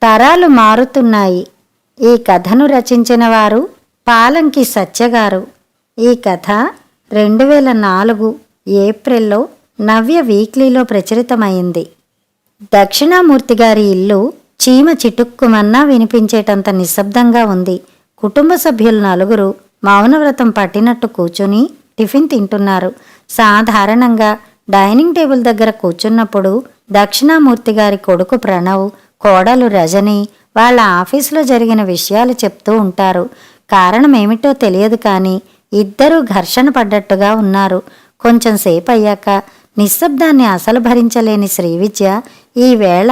తరాలు మారుతున్నాయి. ఈ కథను రచించిన వారు పాలంకి సత్యగారు. ఈ కథ 2004 ఏప్రిల్లో నవ్య వీక్లీలో ప్రచురితమైంది. దక్షిణామూర్తి గారి ఇల్లు చీమ చిటుక్కుమన్నా వినిపించేటంత నిశ్శబ్దంగా ఉంది. కుటుంబ సభ్యులు 4 మౌనవ్రతం పట్టినట్టు కూర్చుని టిఫిన్ తింటున్నారు. సాధారణంగా డైనింగ్ టేబుల్ దగ్గర కూర్చున్నప్పుడు దక్షిణామూర్తి గారి కొడుకు ప్రణవ్, కోడలు రజని వాళ్ళ ఆఫీసులో జరిగిన విషయాలు చెప్తూ ఉంటారు. కారణమేమిటో తెలియదు కానీ ఇద్దరూ ఘర్షణ పడ్డట్టుగా ఉన్నారు. కొంచెం సేపు అయ్యాక నిశ్శబ్దాన్ని అసలు భరించలేని శ్రీవిద్య, ఈవేళ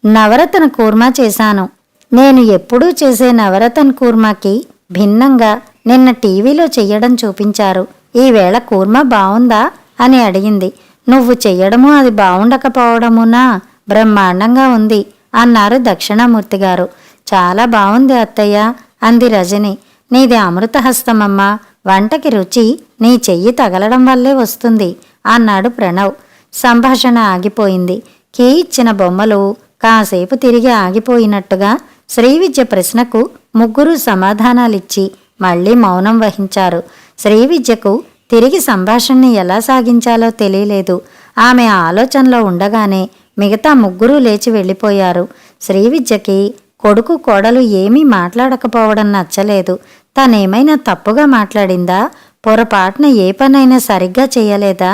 నవరత్న కూర్మా చేశాను. నేను ఎప్పుడూ చేసే నవరత్న కూర్మాకి భిన్నంగా నిన్న టీవీలో చెయ్యడం చూపించారు. ఈవేళ కూర్మా బావుందా అని అడిగింది. నువ్వు చెయ్యడము అది బావుండకపోవడమునా? బ్రహ్మాండంగా ఉంది అన్నారు దక్షిణామూర్తి గారు. చాలా బావుంది అత్తయ్య అంది రజని. నీది అమృతహస్తమమ్మా, వంటకి రుచి నీ చెయ్యి తగలడం వల్లే వస్తుంది అన్నాడు ప్రణవ్. సంభాషణ ఆగిపోయింది. కీ ఇచ్చిన బొమ్మలు కాసేపు తిరిగి ఆగిపోయినట్టుగా శ్రీవిద్య ప్రశ్నకు ముగ్గురు సమాధానాలిచ్చి మళ్లీ మౌనం వహించారు. శ్రీవిద్యకు తిరిగి సంభాషణని ఎలా సాగించాలో తెలియలేదు. ఆమె ఆలోచనలో ఉండగానే మిగతా ముగ్గురూ లేచి వెళ్ళిపోయారు. శ్రీవిద్యకి కొడుకు కోడలు ఏమీ మాట్లాడకపోవడం నచ్చలేదు. తనేమైనా తప్పుగా మాట్లాడిందా? పొరపాటున ఏ పనైనా సరిగ్గా చేయలేదా?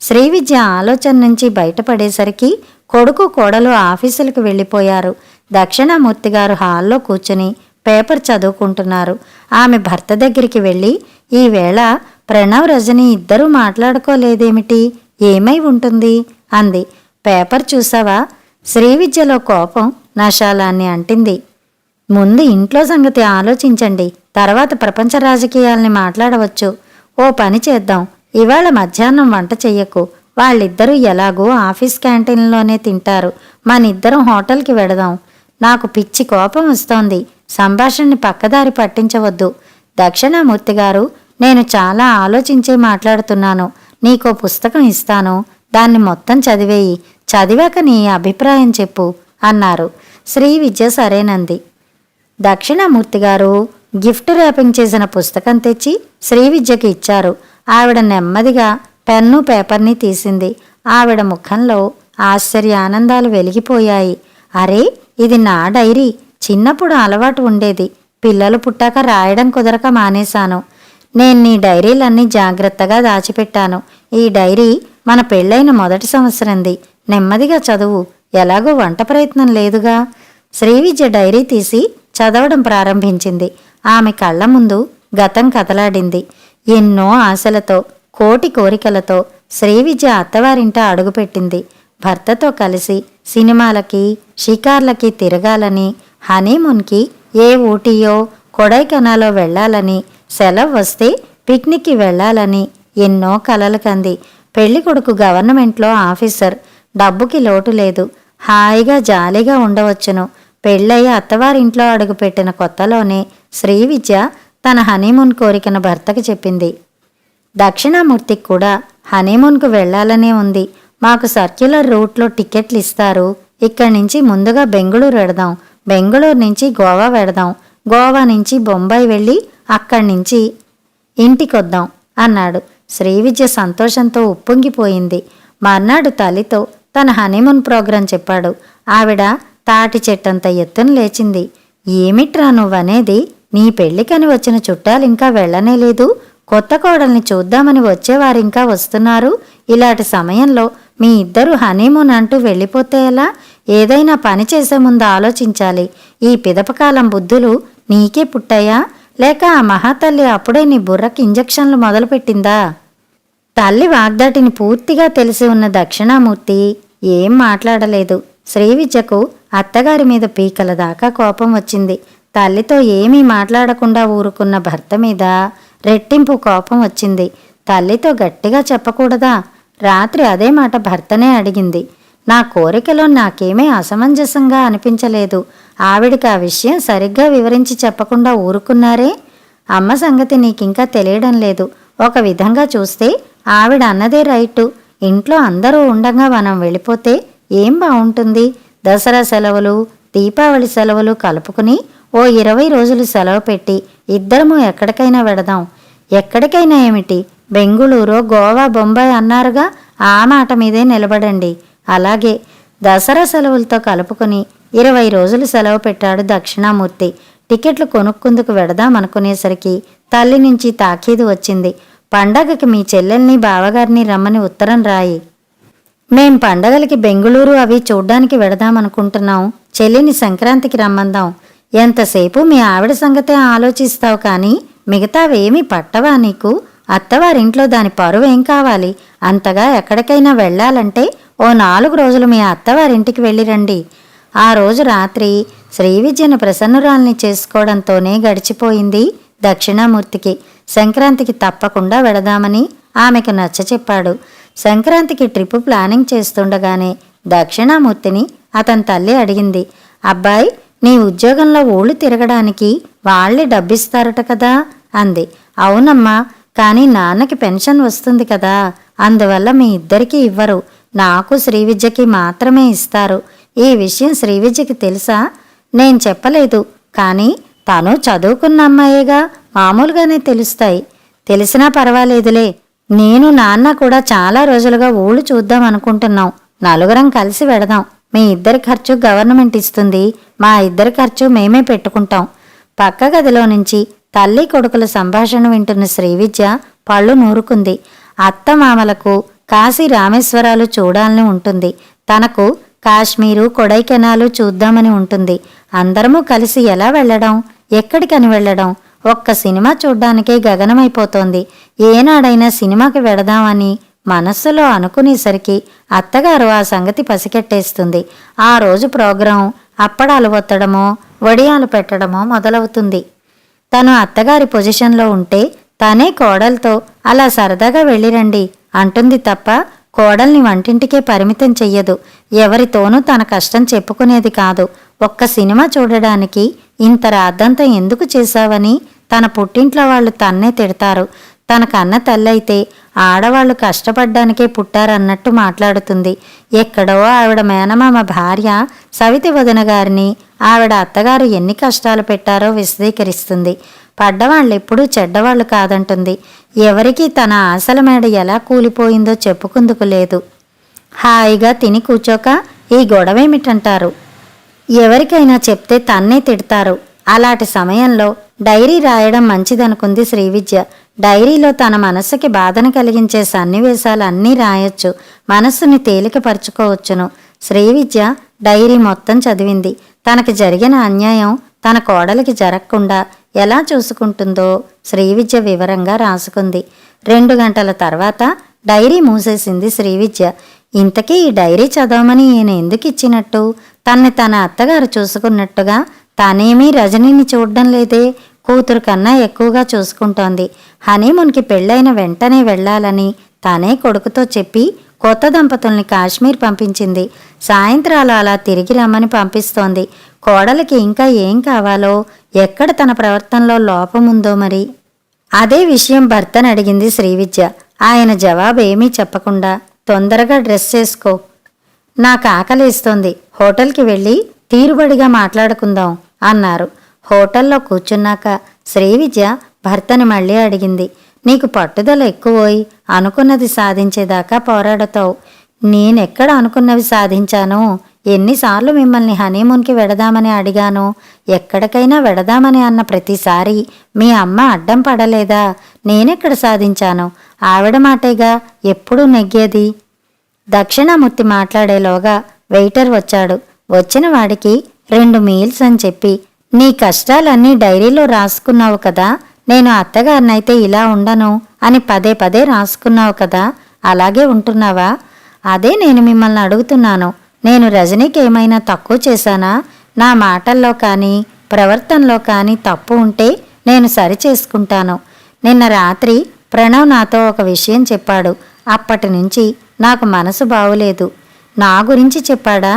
శ్రీవిద్య ఆలోచన నుంచి బయటపడేసరికి కొడుకు కోడలు ఆఫీసులకు వెళ్ళిపోయారు. దక్షిణామూర్తి గారు హాల్లో కూర్చుని పేపర్ చదువుకుంటున్నారు. ఆమె భర్త దగ్గరికి వెళ్ళి, ఈవేళ ప్రణవ్ రజని ఇద్దరూ మాట్లాడుకోలేదేమిటి? ఏమై ఉంటుంది అంది. పేపర్ చూసావా? శ్రీవిద్యలో కోపం నశాలాన్ని అంటింది. ముందు ఇంట్లో సంగతి ఆలోచించండి, తర్వాత ప్రపంచ రాజకీయాల్ని మాట్లాడవచ్చు. ఓ పని చేద్దాం, ఇవాళ మధ్యాహ్నం వంట చెయ్యకు. వాళ్ళిద్దరూ ఎలాగూ ఆఫీస్ క్యాంటీన్లోనే తింటారు. మనిద్దరం హోటల్కి వెడదాం. నాకు పిచ్చి కోపం వస్తోంది. సంభాషణని పక్కదారి పట్టించవద్దు. దక్షిణామూర్తి గారు, నేను చాలా ఆలోచించే మాట్లాడుతున్నాను. నీకో పుస్తకం ఇస్తాను, దాన్ని మొత్తం చదివేయి. చదివాక నీ అభిప్రాయం చెప్పు అన్నారు. శ్రీవిద్య సరేనంది. దక్షిణామూర్తి గారు గిఫ్ట్ ర్యాపింగ్ చేసిన పుస్తకం తెచ్చి శ్రీవిద్యకి ఇచ్చారు. ఆవిడ నెమ్మదిగా పెన్ను పేపర్ని తీసింది. ఆవిడ ముఖంలో ఆశ్చర్యానందాలు వెలిగిపోయాయి. అరే, ఇది నా డైరీ. చిన్నప్పుడు అలవాటు ఉండేది. పిల్లలు పుట్టాక రాయడం కుదరక మానేశాను. నేను నీ డైరీలన్నీ జాగ్రత్తగా దాచిపెట్టాను. ఈ డైరీ మన పెళ్ళైన మొదటి సంవత్సరంది. నెమ్మదిగా చదువు, ఎలాగో వంట ప్రయత్నం లేదుగా. శ్రీవిద్య డైరీ తీసి చదవడం ప్రారంభించింది. ఆమె కళ్ళ ముందు గతం కదలాడింది. ఎన్నో ఆశలతో, కోటి కోరికలతో శ్రీవిద్య అత్తవారింట అడుగుపెట్టింది. భర్తతో కలిసి సినిమాలకి, షికార్లకి తిరగాలని, హనీమూన్కి ఏ ఊటీయో కొడైకెనాలో వెళ్లాలని, సెలవు వస్తే పిక్నిక్కి వెళ్లాలని ఎన్నో కలలు కంది. పెళ్లికొడుకు గవర్నమెంట్లో ఆఫీసర్. డబ్బుకి లోటు లేదు. హాయిగా జాలీగా ఉండవచ్చును. పెళ్ళయి అత్తవారింట్లో అడుగుపెట్టిన కొత్తలోనే శ్రీవిద్య తన హనీమూన్ కోరికను భర్తకి చెప్పింది. దక్షిణామూర్తికి కూడా హనీమూన్కు వెళ్లాలనే ఉంది. మాకు సర్క్యులర్ రూట్లో టికెట్లు ఇస్తారు. ఇక్కడి నుంచి ముందుగా బెంగుళూరు వెడదాం. బెంగుళూరు నుంచి గోవా వెడదాం. గోవా నుంచి బొంబాయి వెళ్ళి అక్కడి నుంచి ఇంటికొద్దాం అన్నాడు. శ్రీవిద్య సంతోషంతో ఉప్పొంగిపోయింది. మర్నాడు తల్లితో తన హనీమూన్ ప్రోగ్రాం చెప్పాడు. ఆవిడ తాటి చెట్టంత ఎత్తున లేచింది. ఏమిట్రా నువ్వనేది? నీ పెళ్లికని వచ్చిన చుట్టాలు ఇంకా వెళ్లనే లేదు. కొత్త కోడల్ని చూద్దామని వచ్చేవారింకా వస్తున్నారు. ఇలాంటి సమయంలో మీ ఇద్దరు హనీమూన్ అంటూ వెళ్ళిపోతే ఎలా? ఏదైనా పని చేసే ముందు ఆలోచించాలి. ఈ పిదపకాలం బుద్ధులు నీకే పుట్టాయా, లేక ఆ మహాతల్లి అప్పుడే నీ బుర్రకి ఇంజక్షన్లు మొదలుపెట్టిందా? తల్లి వాగ్దాటిని పూర్తిగా తెలిసి ఉన్న దక్షిణామూర్తి ఏం మాట్లాడలేదు. శ్రీవిద్యకు అత్తగారి మీద పీకల దాకా కోపం వచ్చింది. తల్లితో ఏమీ మాట్లాడకుండా ఊరుకున్న భర్త మీద రెట్టింపు కోపం వచ్చింది. తల్లితో గట్టిగా చెప్పకూడదా? రాత్రి అదే మాట భర్తనే అడిగింది. నా కోరికలో నాకేమీ అసమంజసంగా అనిపించలేదు. ఆవిడికి ఆ విషయం సరిగ్గా వివరించి చెప్పకుండా ఊరుకున్నారే. అమ్మ సంగతి నీకింకా తెలియడం లేదు. ఒక విధంగా చూస్తే ఆవిడ అన్నదే రైటు. ఇంట్లో అందరూ ఉండగా మనం వెళ్ళిపోతే ఏం బాగుంటుంది? దసరా సెలవులు, దీపావళి సెలవులు కలుపుకుని ఓ 20 రోజులు సెలవు పెట్టి ఇద్దరము ఎక్కడికైనా వెడదాం. ఎక్కడికైనా ఏమిటి, బెంగుళూరు, గోవా, బొంబాయి అన్నారుగా, ఆ మాట మీదే నిలబడండి. అలాగే. దసరా సెలవులతో కలుపుకుని 20 రోజులు సెలవు పెట్టాడు దక్షిణామూర్తి. టికెట్లు కొనుక్కుందుకు వెడదామనుకునేసరికి తల్లి నుంచి తాకీదు వచ్చింది. పండగకి మీ చెల్లెల్ని బావగారిని రమ్మని ఉత్తరం రాయి. మేం పండగలకి బెంగుళూరు అవి చూడ్డానికి వెడదామనుకుంటున్నాం. చెల్లిని సంక్రాంతికి రమ్మందాం. ఎంతసేపు మీ ఆవిడ సంగతే ఆలోచిస్తావు కానీ మిగతావేమీ పట్టవా నీకు? అత్తవారింట్లో దాని పరువేం కావాలి? అంతగా ఎక్కడికైనా వెళ్ళాలంటే ఓ 4 రోజులు మీ అత్తవారింటికి వెళ్ళిరండి. ఆ రోజు రాత్రి శ్రీవిద్యను ప్రసన్నురాల్ని చేసుకోవడంతోనే గడిచిపోయింది దక్షిణామూర్తికి. సంక్రాంతికి తప్పకుండా వెడదామని ఆమెకు నచ్చచెప్పాడు. సంక్రాంతికి ట్రిప్పు ప్లానింగ్ చేస్తుండగానే దక్షిణామూర్తిని అతని తల్లి అడిగింది. అబ్బాయి, నీ ఉద్యోగంలో ఊళ్ళు తిరగడానికి వాళ్లే డబ్బిస్తారట కదా అంది. అవునమ్మా, కానీ నాన్నకి పెన్షన్ వస్తుంది కదా, అందువల్ల మీ ఇద్దరికీ ఇవ్వరు. నాకు శ్రీవిద్యకి మాత్రమే ఇస్తారు. ఈ విషయం శ్రీవిద్యకి తెలుసా? నేను చెప్పలేదు, కానీ తను చదువుకున్న అమ్మాయేగా, మామూలుగానే తెలుస్తాయి. తెలిసినా పర్వాలేదులే. నేను నాన్న కూడా చాలా రోజులుగా ఊళ్ళు చూద్దాం అనుకుంటున్నాం. నలుగురం కలిసి వెడదాం. మీ ఇద్దరి ఖర్చు గవర్నమెంట్ ఇస్తుంది, మా ఇద్దరి ఖర్చు మేమే పెట్టుకుంటాం. పక్క గదిలో నుంచి తల్లి కొడుకుల సంభాషణ వింటున్న శ్రీవిద్య పళ్ళు నూరుకుంది. అత్తమామలకు కాశీ రామేశ్వరాలు చూడాలని ఉంటుంది. తనకు కాశ్మీరు, కొడైకెనాలు చూద్దామని ఉంటుంది. అందరము కలిసి ఎలా వెళ్ళడం, ఎక్కడికని వెళ్ళడం? ఒక్క సినిమా చూడ్డానికే గగనమైపోతోంది. ఏనాడైనా సినిమాకి వెడదామని మనస్సులో అనుకునేసరికి అత్తగారు ఆ సంగతి పసికెట్టేస్తుంది. ఆ రోజు ప్రోగ్రాం అప్పడాలు ఒత్తడమో వడియాలు పెట్టడమో మొదలవుతుంది. తను అత్తగారి పొజిషన్లో ఉంటే తనే కోడలతో అలా సరదాగా వెళ్ళిరండి అంటుంది తప్ప కోడల్ని వంటింటికే పరిమితం చెయ్యదు. ఎవరితోనూ తన కష్టం చెప్పుకునేది కాదు. ఒక్క సినిమా చూడడానికి ఇంత రాద్దంతం ఎందుకు చేశావని తన పుట్టింట్లో వాళ్ళు తన్నే తిడతారు. తన కన్న తల్లైతే ఆడవాళ్లు కష్టపడ్డానికే పుట్టారన్నట్టు మాట్లాడుతుంది. ఎక్కడో ఆవిడ మేనమామ భార్య సవితి వదిన గారిని ఆవిడ అత్తగారు ఎన్ని కష్టాలు పెట్టారో విశదీకరిస్తుంది. పడ్డవాళ్ళెప్పుడూ చెడ్డవాళ్లు కాదంటుంది. ఎవరికీ తన ఆశల మేడ ఎలా కూలిపోయిందో చెప్పుకుందుకు లేదు. హాయిగా తిని కూర్చోక ఈ గొడవేమిటంటారు. ఎవరికైనా చెప్తే తన్నే తిడతారు. అలాంటి సమయంలో డైరీ రాయడం మంచిదనుకుంది శ్రీవిద్య. డైరీలో తన మనస్సుకి బాధను కలిగించే సన్నివేశాలు అన్నీ రాయొచ్చు. మనస్సుని తేలికపరుచుకోవచ్చును. శ్రీవిద్య డైరీ మొత్తం చదివింది. తనకి జరిగిన అన్యాయం తన కోడలికి జరగకుండా ఎలా చూసుకుంటుందో శ్రీవిద్య వివరంగా రాసుకుంది. 2 గంటల తర్వాత డైరీ మూసేసింది శ్రీవిద్య. ఇంతకీ ఈ డైరీ చదవమని ఈయన ఎందుకు ఇచ్చినట్టు? తన్ని తన అత్తగారు చూసుకున్నట్టుగా తనేమీ రజనీని చూడ్డం లేదే. కూతురు కన్నా ఎక్కువగా చూసుకుంటోంది. హనీమూన్కి పెళ్ళైన వెంటనే వెళ్లాలని తనే కొడుకుతో చెప్పి కొత్త దంపతుల్ని కాశ్మీర్ పంపించింది. సాయంత్రాలు అలా తిరిగి రమ్మని పంపిస్తోంది. కోడలికి ఇంకా ఏం కావాలో, ఎక్కడ తన ప్రవర్తనలో లోపముందో మరి. అదే విషయం భర్తను అడిగింది శ్రీవిద్య. ఆయన జవాబేమీ చెప్పకుండా తొందరగా డ్రెస్ చేసుకో, నాకు ఆకలేస్తోంది, హోటల్కి వెళ్ళి తీరుబడిగా మాట్లాడుకుందాం అన్నారు. హోటల్లో కూర్చున్నాక శ్రీవిద్య భర్తని మళ్ళీ అడిగింది. నీకు పట్టుదల ఎక్కువోయ్, అనుకున్నది సాధించేదాకా పోరాడతావు. నేనెక్కడ అనుకున్నవి సాధించాను? ఎన్నిసార్లు మిమ్మల్ని హనీమూన్కి వెడదామని అడిగాను. ఎక్కడికైనా వెడదామని అన్న ప్రతిసారి మీ అమ్మ అడ్డం పడలేదా? నేనెక్కడ సాధించాను? ఆవిడ మాటేగా ఎప్పుడూ నెగ్గేది. దక్షిణామూర్తి మాట్లాడేలోగా వెయిటర్ వచ్చాడు. వచ్చిన వాడికి 2 మీల్స్ అని చెప్పి, నీ కష్టాలన్నీ డైరీలో రాసుకున్నావు కదా, నేను అత్తగారినైతే ఇలా ఉండను అని పదే పదే రాసుకున్నావు కదా, అలాగే ఉంటున్నావా? అదే నేను మిమ్మల్ని అడుగుతున్నాను. నేను రజనీకి ఏమైనా తక్కువ చేశానా? నా మాటల్లో కానీ ప్రవర్తనలో కానీ తప్పు ఉంటే నేను సరిచేసుకుంటాను. నిన్న రాత్రి ప్రణవ్ నాతో ఒక విషయం చెప్పాడు. అప్పటి నుంచి నాకు మనసు బావులేదు. నా గురించి చెప్పాడా?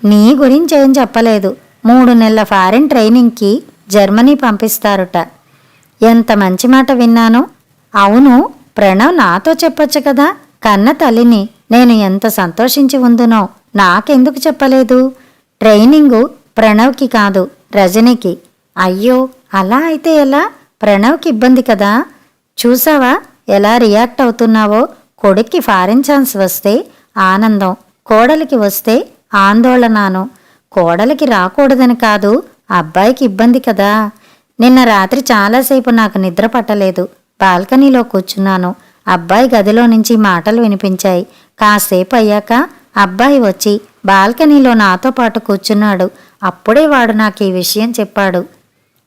నీ గురించి ఏం చెప్పలేదు. 3 నెలల ఫారిన్ ట్రైనింగ్కి జర్మనీ పంపిస్తారుట. ఎంత మంచి మాట విన్నాను. అవును, ప్రణవ్ నాతో చెప్పొచ్చు కదా. కన్న తల్లిని నేను ఎంత సంతోషించి ఉందునో నాకెందుకు చెప్పలేదు? ట్రైనింగు ప్రణవ్కి కాదు, రజనికి. అయ్యో, అలా అయితే ఎలా? ప్రణవ్కి ఇబ్బంది కదా. చూసావా ఎలా రియాక్ట్ అవుతున్నావో? కొడుక్కి ఫారిన్ ఛాన్స్ వస్తే ఆనందం, కోడలికి వస్తే ఆందోళనను. కోడలికి రాకూడదని కాదు, అబ్బాయికి ఇబ్బంది కదా. నిన్న రాత్రి చాలాసేపు నాకు నిద్ర పట్టలేదు. బాల్కనీలో కూర్చున్నాను. అబ్బాయి గదిలో నుంచి మాటలు వినిపించాయి. కాసేపు అయ్యాక అబ్బాయి వచ్చి బాల్కనీలో నాతో పాటు కూర్చున్నాడు. అప్పుడే వాడు నాకు ఈ విషయం చెప్పాడు.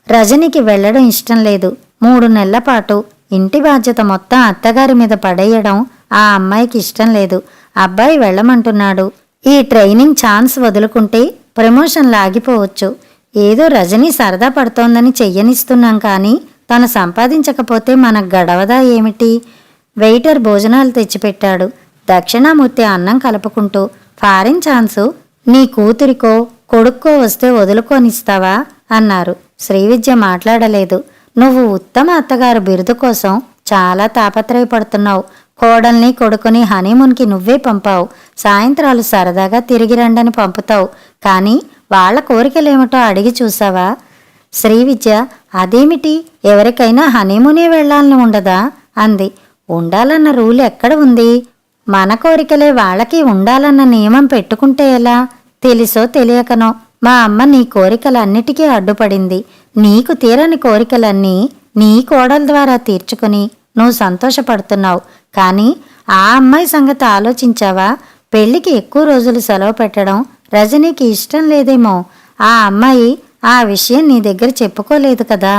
రజనికి వెళ్లడం ఇష్టం లేదు. 3 నెలల పాటు ఇంటి బాధ్యత మొత్తం అత్తగారి మీద పడేయడం ఆ అమ్మాయికి ఇష్టం లేదు. అబ్బాయి వెళ్ళమంటున్నాడు. ఈ ట్రైనింగ్ ఛాన్స్ వదులుకుంటే ప్రమోషన్ లాగిపోవచ్చు. ఏదో రజని సరదా పడుతోందని చెయ్యనిస్తున్నాం కానీ తను సంపాదించకపోతే మనకు గడవదా ఏమిటి? వెయిటర్ భోజనాలు తెచ్చిపెట్టాడు. దక్షిణామూర్తి అన్నం కలుపుకుంటూ, ఫారిన్ ఛాన్సు నీ కూతురికో కొడుక్కో వస్తే వదులుకొనిస్తావా అన్నారు. శ్రీవిద్య మాట్లాడలేదు. నువ్వు ఉత్తమ అత్తగారు బిరుదు కోసం చాలా తాపత్రయపడుతున్నావు. కోడల్ని కొడుకుని హనీమూన్కి నువ్వే పంపావు. సాయంత్రాలు సరదాగా తిరిగి రండని పంపుతావు. కానీ వాళ్ల కోరికలేమిటో అడిగి చూసావా? శ్రీవిద్య అదేమిటి, ఎవరికైనా హనీమూనే వెళ్లాలని ఉండదా అంది. ఉండాలన్న రూల్ ఎక్కడ ఉంది? మన కోరికలే వాళ్ళకి ఉండాలన్న నియమం పెట్టుకుంటే ఎలా? తెలుసో తెలియకనో మా అమ్మ నీ కోరికలన్నిటికీ అడ్డుపడింది. నీకు తీరని కోరికలన్నీ నీ కోడల ద్వారా తీర్చుకుని నువ్వు సంతోషపడుతున్నావు. కానీ ఆ అమ్మాయి సంగతి ఆలోచించావా? పెళ్లికి ఎక్కువ రోజులు సెలవు పెట్టడం రజనీకి ఇష్టం లేదేమో. ఆ అమ్మాయి ఆ విషయం నీ దగ్గర చెప్పుకోలేదు కదా.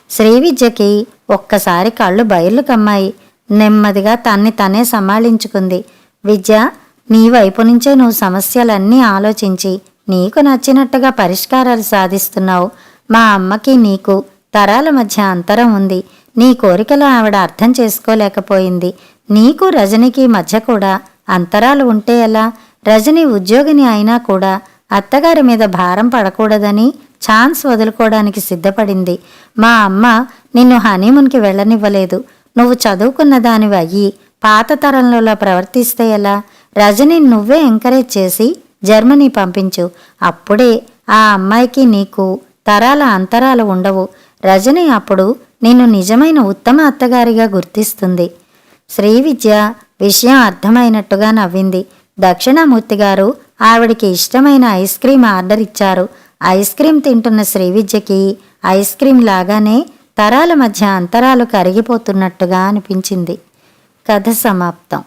శ్రీవిద్యకి ఒక్కసారి కళ్ళు బయళ్ళు కమ్మాయి. నెమ్మదిగా తన్ని తనే సమాళించుకుంది. విద్య, నీ వైపు నుంచే నువ్వు సమస్యలన్నీ ఆలోచించి నీకు నచ్చినట్టుగా పరిష్కారాలు సాధిస్తున్నావు. మా అమ్మకి నీకు తరాల మధ్య అంతరం ఉంది. నీ కోరికలు ఆవిడ అర్థం చేసుకోలేకపోయింది. నీకు రజనికి మధ్య కూడా అంతరాలు ఉంటే ఎలా? రజని ఉద్యోగిని అయినా కూడా అత్తగారి మీద భారం పడకూడదని ఛాన్స్ వదులుకోవడానికి సిద్ధపడింది. మా అమ్మ నిన్ను హనీమూన్కి వెళ్ళనివ్వలేదు. నువ్వు చదువుకున్న దానివి అయ్యి పాత తరంలోలా ప్రవర్తిస్తే ఎలా? రజని నువ్వే ఎంకరేజ్ చేసి జర్మనీ పంపించు. అప్పుడే ఆ అమ్మాయికి నీకు తరాల అంతరాలు ఉండవు. రజని అప్పుడు నిన్ను నిజమైన ఉత్తమ అత్తగారిగా గుర్తిస్తుంది. శ్రీవిద్య విషయం అర్థమైనట్టుగా నవ్వింది. దక్షిణామూర్తి గారు ఆవిడికి ఇష్టమైన ఐస్ క్రీం ఆర్డర్ ఇచ్చారు. ఐస్ క్రీం తింటున్న శ్రీవిద్యకి ఐస్ క్రీం లాగానే తరాల మధ్య అంతరాలు కరిగిపోతున్నట్టుగా అనిపించింది. కథ సమాప్తం.